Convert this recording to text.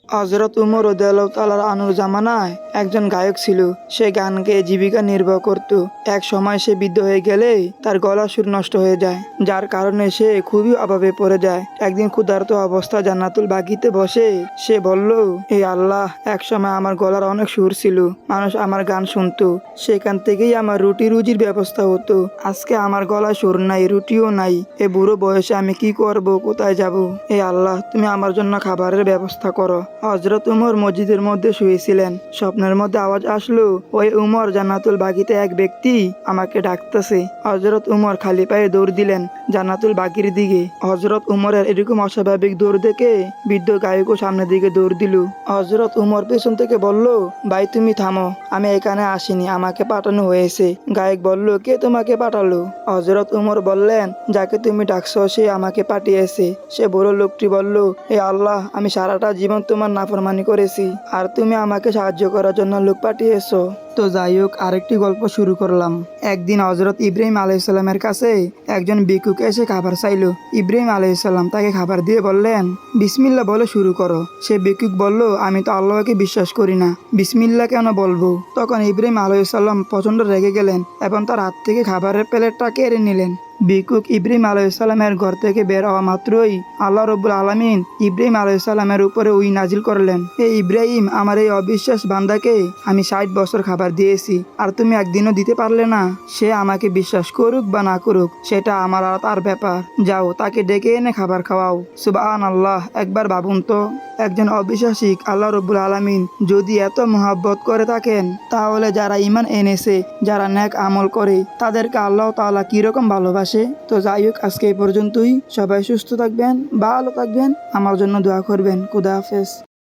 হযরত উমর রাদিয়াল্লাহু তাআলা আনুর জামানায় একজন গায়ক ছিল। সে গান গেয়ে জীবিকা নির্বাহ করত। এক সময় সে বৃদ্ধ হয়ে গেলে তার গলার সুর নষ্ট হয়ে যায়, যার কারণে সে খুবই অভাবে পড়ে যায়। একদিন ক্ষুধার্ত অবস্থা জান্নাতুল বাগিতে বসে সে বলল, হে আল্লাহ, এক সময় আমার গলার অনেক সুর ছিল, মানুষ আমার গান শুনতো, সেখান থেকেই আমার রুটি রুজির ব্যবস্থা হতো। আজকে আমার গলায় সুর নাই, রুটিও নাই। এ বুড়ো বয়সে আমি কি করব, কোথায় যাব? হে আল্লাহ, তুমি আমার জন্য খাবারের ব্যবস্থা করো। হযরত উমর মসজিদের মধ্যে শুয়েছিলেন। স্বপ্নের মধ্যে আওয়াজ আসলো, ওই উমর, জান্নাতুল বাগিতে এক ব্যক্তি আমাকে ডাকতেছে। হযরত উমর খালি পায়ে দৌড় দিলেন জান্নাতুল বাগির দিকে। হযরত উমরের এরকম অস্বাভাবিক দৌড় দেখে বৃদ্ধ গায়কও সামনের দিকে দৌড় দিল। হযরত উমর পেছন থেকে বলল, ভাই তুমি থামো, আমি এখানে আসিনি, আমাকে পাঠানো হয়েছে। গায়ক বলল, কে তোমাকে পাঠালো? হযরত উমর বললেন, যাকে তুমি ডাকছো সে আমাকে পাঠিয়েছে। সে বুড়ো লোকটি বলল, হে আল্লাহ, আমি সারাটা জীবন তোমার নাফরমানি করেছি, আর তুমি আমাকে সাহায্য করার জন্য লোক পাঠিয়েছো। তো যাই হোক, আরেকটি গল্প শুরু করলাম। একদিন হযরত ইব্রাহিম আলাইহিসসালামের কাছে একজন ভিক্ষুক এসে খাবার চাইল। ইব্রাহিম আলাইহিসসালাম তাকে খাবার দিয়ে বললেন, বিসমিল্লাহ বলে শুরু করো। সে ভিক্ষুক বলল, আমি তো আল্লাহকে বিশ্বাস করি না, বিসমিল্লাহ কেন বলবো? তখন ইব্রাহিম আলাইহিসসালাম প্রচণ্ড রেগে গেলেন এবং তার হাত থেকে খাবারের প্লেটটা কেড়ে নিলেন। ভিক্ষুক ইব্রাহিম আলাইহিসসালামের ঘর থেকে বের হওয়া মাত্রই আল্লাহ রাব্বুল আলামিন ইব্রাহিম আলাইহিসসালামের উপরে ওহী নাজিল করলেন, হে ইব্রাহিম, আমার এই অবিশ্বাস বান্দাকে আমি 60 বছর খাবার দিয়েছি, আর তুমি একদিনও দিতে পারলে না। সে আমাকে বিশ্বাস করুক বা না করুক, সেটা আমার আর তার ব্যাপার। যাও, তাকে ডেকে এনে খাবার খাওয়াও। সুবহানাল্লাহ, একবার ভাবুন তো, একজন অবিশ্বাসী আল্লাহ রাব্বুল আলামিন যদি এত মহব্বত করে থাকেন, তাহলে যারা ঈমান এনেছে, যারা নেক আমল করে, তাদেরকে আল্লাহ তাআলা কিরকম ভালোবাসে। তো যাই হোক, আজকে এই পর্যন্তই। সবাই সুস্থ থাকবেন, ভালো থাকবেন, আমার জন্য দোয়া করবেন। খুদা হাফেজ।